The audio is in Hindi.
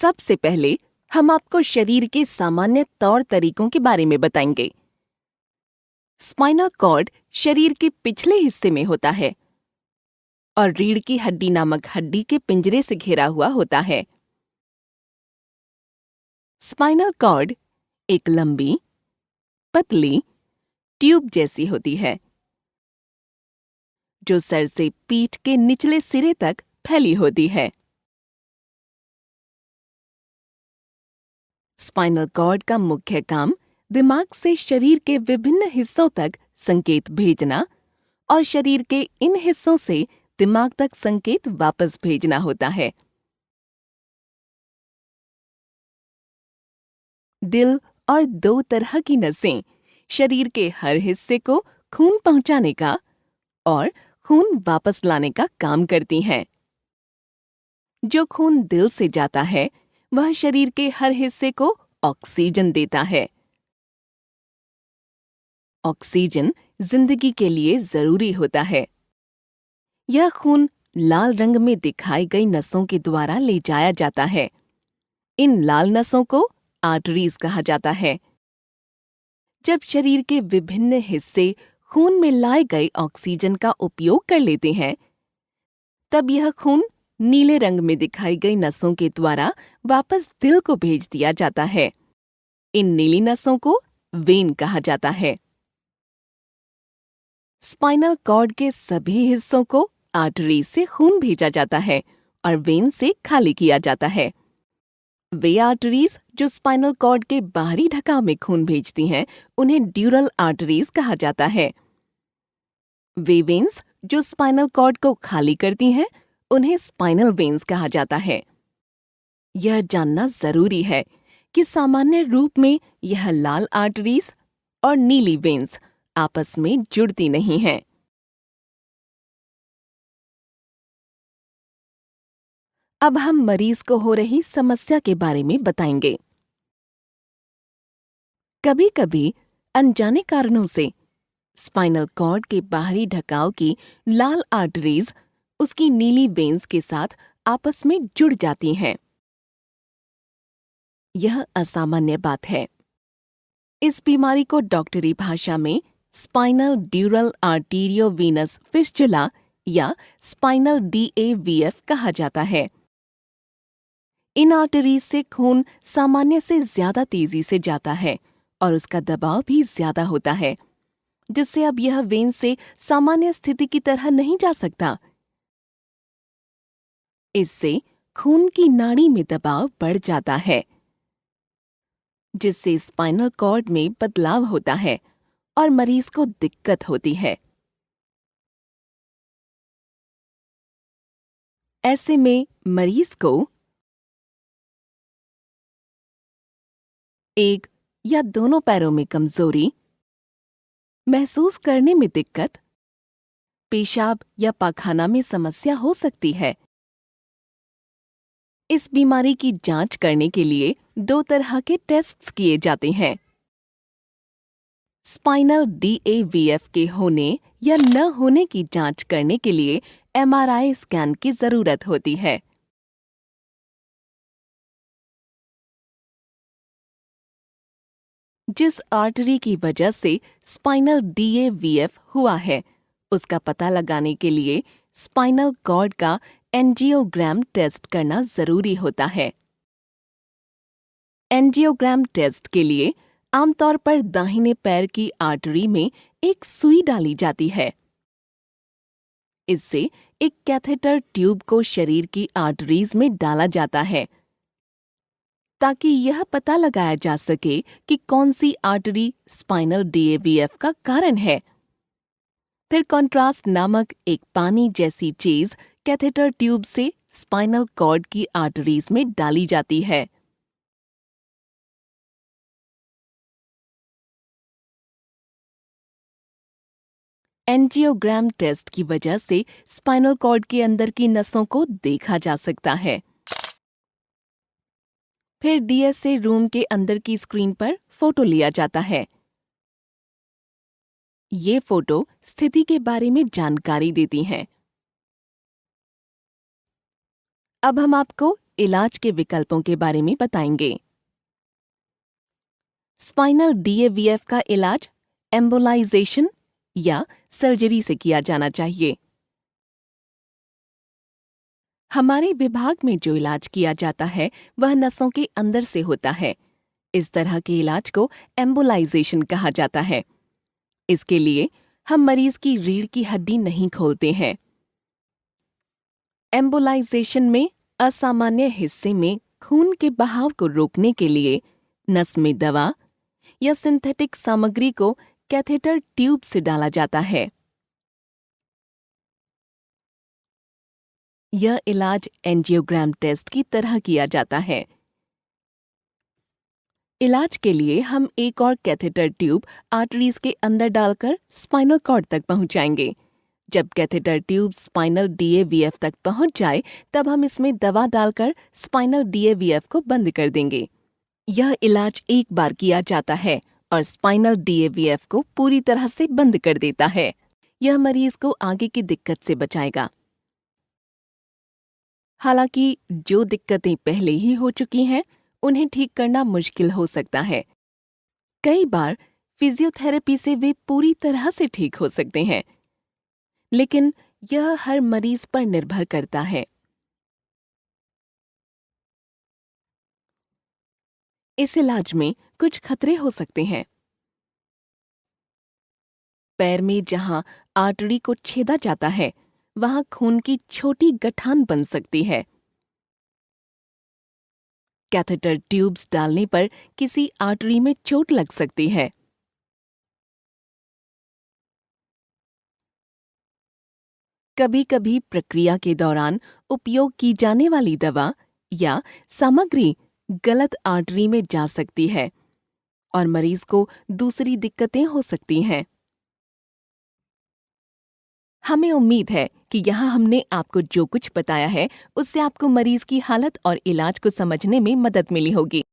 सबसे पहले हम आपको शरीर के सामान्य तौर तरीकों के बारे में बताएंगे। स्पाइनल कॉर्ड शरीर के पिछले हिस्से में होता है और रीढ़ की हड्डी नामक हड्डी के पिंजरे से घिरा हुआ होता है। स्पाइनल कॉर्ड एक लंबी, पतली ट्यूब जैसी होती है जो सर से पीठ के निचले सिरे तक फैली होती है। स्पाइनल कॉर्ड का मुख्य काम दिमाग से शरीर के विभिन्न हिस्सों तक संकेत भेजना और शरीर के इन हिस्सों से दिमाग तक संकेत वापस भेजना होता है। दिल और दो तरह की नसें शरीर के हर हिस्से को खून पहुंचाने का और खून वापस लाने का काम करती हैं। जो खून दिल से जाता है वह शरीर के हर हिस्से को ऑक्सीजन देता है। ऑक्सीजन जिंदगी के लिए जरूरी होता है। यह खून लाल रंग में दिखाई गई नसों के द्वारा ले जाया जाता है। इन लाल नसों को आर्टरीज कहा जाता है। जब शरीर के विभिन्न हिस्से खून में लाए गए ऑक्सीजन का उपयोग कर लेते हैं, तब यह खून नीले रंग में दिखाई गई नसों के द्वारा वापस दिल को भेज दिया जाता है। इन नीली नसों को वेन कहा जाता है। स्पाइनल कॉर्ड के सभी हिस्सों को आर्टरी से खून भेजा जाता है और वेन से खाली किया जाता है। वे आर्टरीज जो स्पाइनल कॉर्ड के बाहरी ढकाव में खून भेजती हैं, उन्हें ड्यूरल आर्टरीज कहा जाता है। वे वेन्स जो स्पाइनल कॉर्ड को खाली करती हैं, उन्हें स्पाइनल वेन्स कहा जाता है। यह जानना जरूरी है कि सामान्य रूप में यह लाल आर्टरीज और नीली वेन्स आपस में जुड़ती नहीं हैं। अब हम मरीज को हो रही समस्या के बारे में बताएंगे। कभी-कभी अनजाने कारणों से स्पाइनल कॉर्ड के बाहरी ढकाव की लाल आर्टरीज उसकी नीली वेन्स के साथ आपस में जुड़ जाती हैं। यह असामान्य बात है। इस बीमारी को डॉक्टरी भाषा में स्पाइनल ड्यूरल आर्टीरियोवीनस फिस्चुला या स्पाइनल DAVF कहा जाता है। इन आर्टरीज से खून सामान्य से ज्यादा तेजी से जाता है और उसका दबाव भी ज्यादा होता है, जिससे अब यह वेन से सामान्य स्थिति की तरह नहीं जा सकता। इससे खून की नाड़ी में दबाव बढ़ जाता है, जिससे स्पाइनल कॉर्ड में बदलाव होता है और मरीज को दिक्कत होती है। ऐसे में मरीज को एक या दोनों पैरों में कमजोरी, महसूस करने में दिक्कत, पेशाब या पाखाना में समस्या हो सकती है। इस बीमारी की जांच करने के लिए दो तरह के टेस्ट्स किए जाते हैं। स्पाइनल DAVF के होने या न होने की जांच करने के लिए MRI स्कैन की जरूरत होती है। जिस आर्टरी की वजह से स्पाइनल DAVF हुआ है, उसका पता लगाने के लिए स्पाइनल कॉर्ड का एंजियोग्राम टेस्ट करना जरूरी होता है। एंजियोग्राम टेस्ट के लिए आमतौर पर दाहिने पैर की आर्टरी में एक सुई डाली जाती है। इससे एक कैथेटर ट्यूब को शरीर की आर्टरीज में डाला जाता है ताकि यह पता लगाया जा सके कि कौन सी आर्टरी स्पाइनल DAVF का कारण है। फिर कॉन्ट्रास्ट नामक एक पानी जैसी चीज कैथेटर ट्यूब से स्पाइनल कॉर्ड की आर्टरीज में डाली जाती है। एंजियोग्राम टेस्ट की वजह से स्पाइनल कॉर्ड के अंदर की नसों को देखा जा सकता है। फिर DSA रूम के अंदर की स्क्रीन पर फोटो लिया जाता है। ये फोटो स्थिति के बारे में जानकारी देती हैं। अब हम आपको इलाज के विकल्पों के बारे में बताएंगे। स्पाइनल डीएवीएफ का इलाज एम्बोलाइजेशन या सर्जरी से किया जाना चाहिए। हमारे विभाग में जो इलाज किया जाता है वह नसों के अंदर से होता है। इस तरह के इलाज को एम्बोलाइजेशन कहा जाता है। इसके लिए हम मरीज की रीढ़ की हड्डी नहीं खोलते हैं। एम्बोलाइजेशन में असामान्य हिस्से में खून के बहाव को रोकने के लिए नस में दवा या सिंथेटिक सामग्री को कैथेटर ट्यूब से डाला जाता है। यह इलाज एंजियोग्राम टेस्ट की तरह किया जाता है। इलाज के लिए हम एक और कैथेटर ट्यूब आर्टरीज के अंदर डालकर स्पाइनल कॉर्ड तक पहुंचाएंगे। जब कैथेटर ट्यूब स्पाइनल डीएवीएफ तक पहुंच जाए तब हम इसमें दवा डालकर स्पाइनल डीएवीएफ को बंद कर देंगे। यह इलाज एक बार किया जाता है और स्पाइनल डीएवीएफ को पूरी तरह से बंद कर देता है। यह मरीज को आगे की दिक्कत से बचाएगा। हालांकि जो दिक्कतें पहले ही हो चुकी हैं उन्हें ठीक करना मुश्किल हो सकता है। कई बार फिजियोथेरेपी से वे पूरी तरह से ठीक हो सकते हैं, लेकिन यह हर मरीज पर निर्भर करता है। इस इलाज में कुछ खतरे हो सकते हैं। पैर में जहां आर्टरी को छेदा जाता है वहां खून की छोटी गठान बन सकती है। कैथेटर ट्यूब्स डालने पर किसी आर्टरी में चोट लग सकती है। कभी-कभी प्रक्रिया के दौरान उपयोग की जाने वाली दवा या सामग्री गलत आर्टरी में जा सकती है और मरीज को दूसरी दिक्कतें हो सकती हैं। हमें उम्मीद है कि यहाँ हमने आपको जो कुछ बताया है उससे आपको मरीज की हालत और इलाज को समझने में मदद मिली होगी।